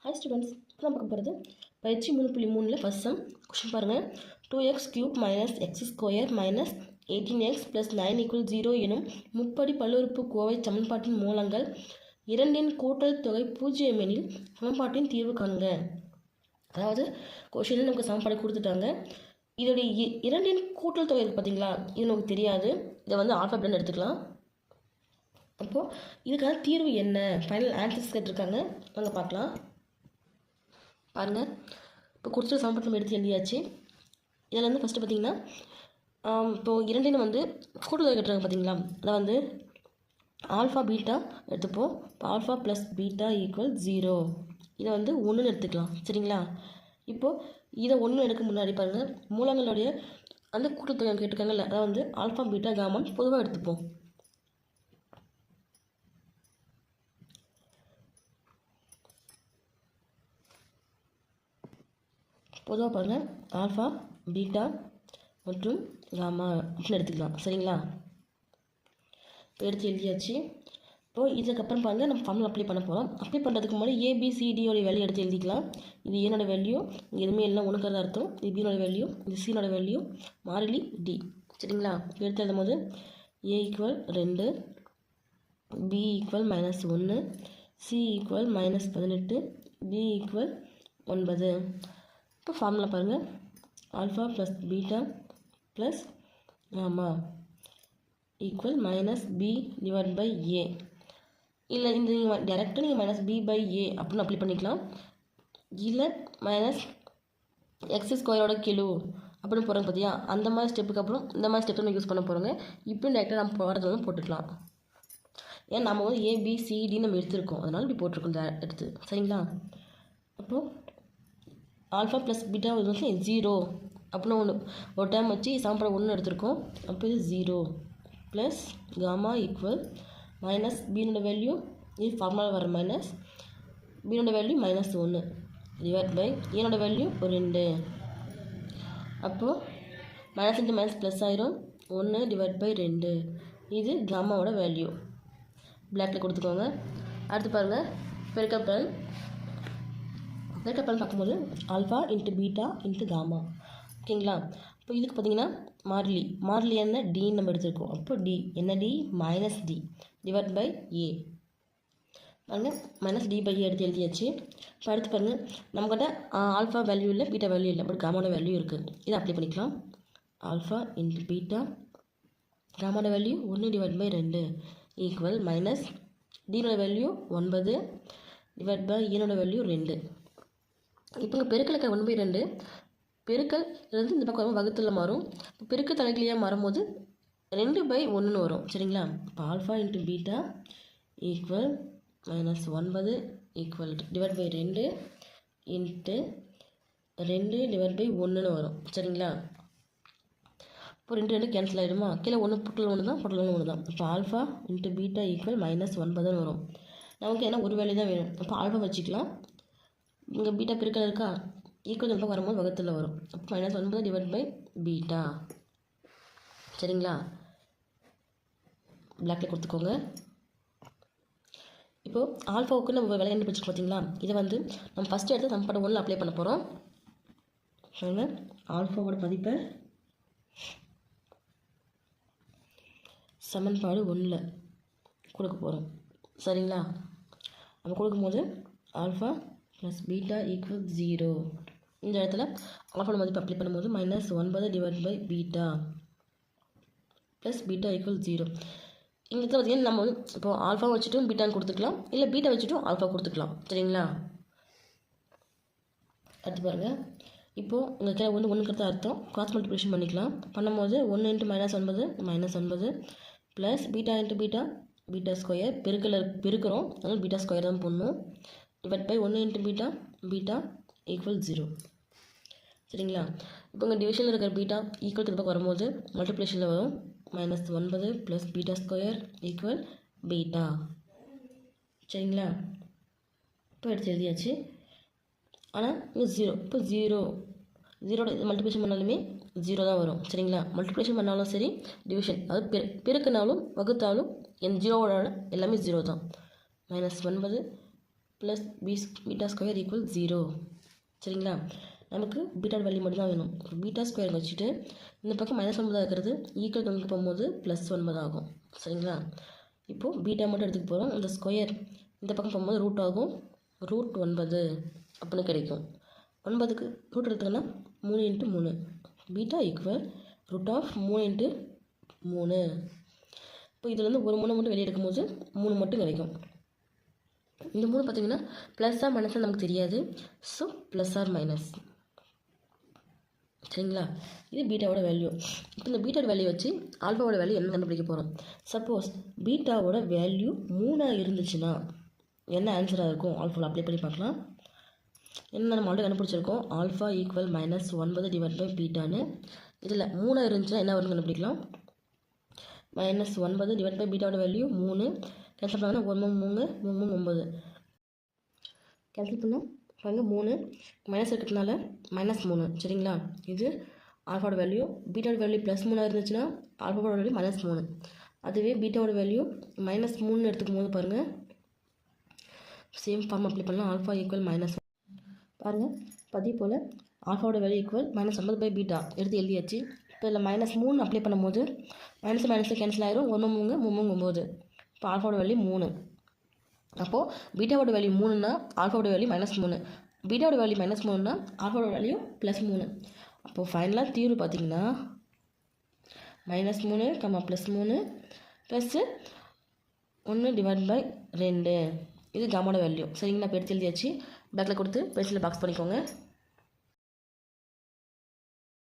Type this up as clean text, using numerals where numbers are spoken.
Hi students, இப்போ நம்ம பார்க்க போகிறது பயிற்சி 3.3 ஃபர்ஸ்ட் சம். கொஸ்டின் பாருங்கள். 2x³ - x² - 18x + 9 = 0 எனும் முப்படி பல்லுறுப்புக்கோவை சமன்பாட்டின் மூலங்கள் இரண்டின் கூட்டல் தொகை 0 எனில் சமன்பாட்டின் தீர்வு காண்க. அதாவது கொஸ்டினில் நமக்கு சமன்பாடு கொடுத்துட்டாங்க. இதோடைய இரண்டின் கூட்டல் தொகை இருக்குது பார்த்தீங்களா, இது நமக்கு தெரியாது. இதை வந்து ஆல்ஃபா பீட்டான்னு எடுத்துக்கலாம். அப்போது இதுக்கான தீர்வு என்ன, ஃபைனல் ஆன்சர்ஸ் கேட்டிருக்காங்க, வாங்க பார்க்கலாம். பாருங்கள், இப்போ கொடுத்துட்டு சமன்பாடு நம்ம எடுத்து எழுதியாச்சு. இதில் வந்து ஃபஸ்ட்டு பார்த்திங்கன்னா, இப்போது இரண்டிനും வந்து கூட்டல் தொகை கேட்டுருக்காங்க பார்த்தீங்களா, அதை வந்து ஆல்ஃபா பீட்டா எடுத்துப்போம். இப்போ ஆல்ஃபா ப்ளஸ் பீட்டா = 0. இதை வந்து 1ன்னு எடுத்துக்கலாம். சரிங்களா? இப்போது இதை 1 எடுக்க முன்னாடி பாருங்கள், மூலங்களுடைய அந்த கூட்டல் தொகை கேட்டிருக்காங்கல்ல, அதை வந்து ஆல்ஃபா பீட்டா காமான்னு பொதுவாக எடுத்துப்போம். பொதுவாக பாருங்கள், ஆல்ஃபா பீட்டா மற்றும் காமா அப்படின்னு எடுத்துக்கலாம். சரிங்களா? இப்போ எடுத்து எழுதியாச்சு. இப்போது இதுக்கப்புறம் பாருங்கள், நம்ம ஃபார்முலா அப்ளை பண்ண போகிறோம். அப்ளை பண்ணுறதுக்கு முன்னாடி ABCDயோட வேல்யூ எடுத்து எழுதிக்கலாம். இது ஏனோட வேல்யூ, எதுவுமே எல்லாம் ஒன்றுக்கிறதா அர்த்தம். இது பியோட வேல்யூ, இது சியோட வேல்யூ, மாறிலி D. சரிங்களா? எடுத்து எழுதும் போது A = 2, B = -1, C = -18, D = 9. இப்போ ஃபார்முலா பாருங்கள், alpha plus beta plus gamma = -B/A. இல்லை இந்த நீங்கள் டேரெக்டாக நீங்கள் -B/A அப்படின்னு அப்ளை பண்ணிக்கலாம். இல்லை -x² கிலோ அப்படின்னு போகிறாங்க பார்த்தியா, அந்த மாதிரி ஸ்டெப்புக்கு அப்புறம் இந்த மாதிரி ஸ்டெப்பை நம்ம யூஸ் பண்ண போகிறோங்க. இப்படியும் டேரெக்டாக நம்ம போகிறது வந்து போட்டுக்கலாம். ஏன்னா நம்ம வந்து ABCD நம்ம எடுத்துருக்கோம், அதனால் இப்படி போட்டிருக்கோம் எடுத்து. சரிங்களா? அப்போது ஆல்ஃபா ப்ளஸ் பீட்டா வந்து 0 அப்படின்னு ஒரு டைம் வச்சு சமன்பாடு 1 எடுத்திருக்கோம். அப்போ இது 0 ப்ளஸ் காமா = B வேல்யூ, இது ஃபார்முலா வர minus B value -1 divide by A value 2. அப்போது மைனஸ் இன்ட்டு மைனஸ் ப்ளஸ் ஆயிரும், 1 டிவைட் பை 2. இது காமாவோட வேல்யூ பிளாக்கில் கொடுத்துக்கோங்க. அடுத்து பாருங்கள், பெருக்கல் பலன் பார்க்கும்போது alpha into beta into gamma. ஓகேங்களா? இப்போ இதுக்கு பார்த்தீங்கன்னா மாறிலி என்ன, டின்னு நம்ம எடுத்துருக்கோம். அப்போ டி என்ன, D -D divide by A. பாருங்கள், -D/A எடுத்து எழுதியாச்சு. இப்போ அடுத்து பாருங்கள், நம்மக்கிட்ட ஆல்ஃபா வேல்யூ இல்லை, பீட்டா வேல்யூ இல்லை, பட் காமாவோட வேல்யூ இருக்குது. இதை அப்ளை பண்ணிக்கலாம். ஆல்ஃபா இன்ட்டு பீட்டா, காமாவோட value 1 divide by 2 = -D value 9 divide by A value 2. இப்போ இங்கே பெருக்கலுக்கு 1/2 பெருக்கல் இருந்து இந்த பக்கம் வகுத்துல மாறும். இப்போ பெருக்க தலைகீழியாக மாறும்போது 2/1 வரும். சரிங்களா? இப்போ alpha into beta -9 divide by 2 into 2 divide by 1ன்னு வரும். சரிங்களா? இப்போ 2 கேன்சல் ஆகிடுமா, கீழே 1 புட்டில் 1 தான், புட்டில் 1 தான். இப்போ ஆல்ஃபா இன்ட்டு பீட்டா -9ன்னு வரும். நமக்கு ஏன்னா ஒரு வேல்யூ தான் வேணும். அப்போ ஆல்ஃபா வச்சுக்கலாம். இங்கே பீட்டா பெருக்கல் இருக்கா, ஈக்குவல் பக்கம் வரும்போது வகுத்தில் வரும். அப்போ -9 டிவைட் பை பீட்டா. சரிங்களா? பிளாக்கில் கொடுத்துக்கோங்க. இப்போது ஆல்ஃபாவுக்கு நம்ம விலை கண்டுபிடிச்சிருக்கோம் பார்த்தீங்களா, இதை வந்து நம்ம ஃபஸ்ட்டு எடுத்து சமன்பாடு 1 அப்ளை பண்ண போகிறோம். சொல்லுங்கள், ஆல்ஃபாவோட மதிப்பை சமன்பாடு 1 கொடுக்க போகிறோம். சரிங்களா? நம்ம கொடுக்கும்போது ஆல்ஃபா ப்ளஸ் பீட்டா = 0. இந்த இடத்துல ஆல்ஃபாவோட மதிப்பு அப்ளை பண்ணும்போது -9 divide by beta plus beta = 0. இங்கே இடத்துல பார்த்திங்கன்னா நம்ம வந்து இப்போது ஆல்ஃபா வச்சுட்டும் பீட்டான்னு கொடுத்துக்கலாம், இல்லை பீட்டா வச்சுட்டும் ஆல்ஃபா கொடுத்துக்கலாம். சரிங்களா? அடுத்து பாருங்கள், இப்போது உங்கள் கீழே 1 அர்த்தம் கிராஸ் மல்டிப்ளிகேஷன் பண்ணிக்கலாம். பண்ணும்போது 1 × -9 plus beta into beta square பெருக்கிறோம், அதனால் பீட்டா ஸ்கொயர் தான் போடணும். Divide by 1 × beta = 0. சரிங்களா? இப்போ உங்கள் டிவிஷனில் இருக்கிற பீட்டா ஈக்குவல் திரும்ப வரும்போது மல்டிப்ளிகேஷனில் வரும். -9 ப்ளஸ் பீட்டா ஸ்கொயர் = பீட்டா. சரிங்களா? இப்போ எடுத்து எழுதியாச்சு. ஆனால் இங்கே 0, இப்போ 0 மல்டிப்ளிகேஷன் பண்ணாலுமே 0 தான் வரும். சரிங்களா? மல்டிப்ளிகேஷன் பண்ணாலும் சரி, டிவிஷன் அதாவது பெருக்கினாலும் வகுத்தாலும் என் 0வோட எல்லாமே 0 தான். -9 ப்ளஸ் பீட்டா ஸ்கொயர் ஈக்குவல் 0. சரிங்களா? நமக்கு பீட்டா வேல்யூ மட்டும் தான் வேணும். பீட்டா ஸ்கொயர் வச்சுட்டு இந்த பக்கம் -9 இருக்கிறது ஈக்குவல் கொண்டு போகும்போது +9 ஆகும். சரிங்களா? இப்போது பீட்டா மட்டும் எடுத்துக்க போகிறோம். இந்த ஸ்கொயர் இந்த பக்கம் போகும்போது ரூட் ஆகும். √9 அப்படின்னு கிடைக்கும். 9க்கு ரூட் எடுத்துக்கன்னா 3 × 3 பீட்டா ஈக்குவல் √3 × 3. இப்போ இதுலேருந்து ஒரு 3 மட்டும் வெளியே எடுக்கும்போது 3 மட்டும் கிடைக்கும். இந்த 3 பார்த்திங்கன்னா ப்ளஸ்ஸாக மைனஸாக நமக்கு தெரியாது. So plus or minus. சரிங்களா? இது பீட்டாவோட வேல்யூ. இப்போ இந்த பீட்டாவோட வேல்யூ வச்சு ஆல்ஃபாவோட வேல்யூ என்ன கண்டுபிடிக்க போகிறோம். சப்போஸ் பீட்டாவோட வேல்யூ 3 இருந்துச்சுன்னா என்ன ஆன்சராக இருக்கும் ஆல்ஃபாவில் அப்ளை பண்ணி பார்க்கலாம். என்ன நம்ம ஆல்ரெடி கண்டுபிடிச்சிருக்கோம். ஆல்ஃபா ஈக்குவல் -9 டிவைட் பை பீட்டான்னு. இதில் 3 இருந்துச்சுன்னா என்ன வரும்னு கண்டுபிடிக்கலாம். -9 டிவைட் பை பீட்டாவோட வேல்யூ 3. கேன்சல் பண்ணால் 1 3 3 9 கேன்சல் பண்ணால் பாருங்க 3 மைனஸ் இருக்கிறதுனால -3. சரிங்களா? இது ஆல்ஃபாவோட வேல்யூ. பீட்டாவோட வேல்யூ +3 இருந்துச்சுன்னா ஆல்ஃபாவோட வேல்யூ -3. அதுவே பீட்டாவோட வேல்யூ -3 எடுத்துக்கும் போது பாருங்கள் சேம் ஃபார்ம் அப்ளை பண்ணலாம். ஆல்ஃபா ஈக்குவல் -1 பாருங்கள். அதே போல் ஆல்ஃபாவோட வேல்யூ ஈக்குவல் -9 பை பீட்டா எடுத்து எழுதியாச்சு. இப்போ இதில் -3 அப்ளை பண்ணும்போது மைனஸ் கேன்சல் ஆயிரும். 1 3 3 9. இப்போ ஆல்ஃபாவோட வேல்யூ 3. அப்போது பீட்டாவோட வேல்யூ 3னா ஆல்ஃபாவோட வேல்யூ -3. பீட்டாவோட வேல்யூ -3னா ஆல்ஃபாவோட வேல்யூ +3. அப்போது ஃபைனலாக தீர்வு பார்த்திங்கன்னா -3, +3 ப்ளஸ்ஸு 1 டிவைட் பை 2. இது காமாவோட வேல்யூ. சரிங்களா? இப்போ எடுத்து எழுதியாச்சு. பேக்கில் கொடுத்து பென்சிலில் பாக்ஸ் பண்ணிக்கோங்க.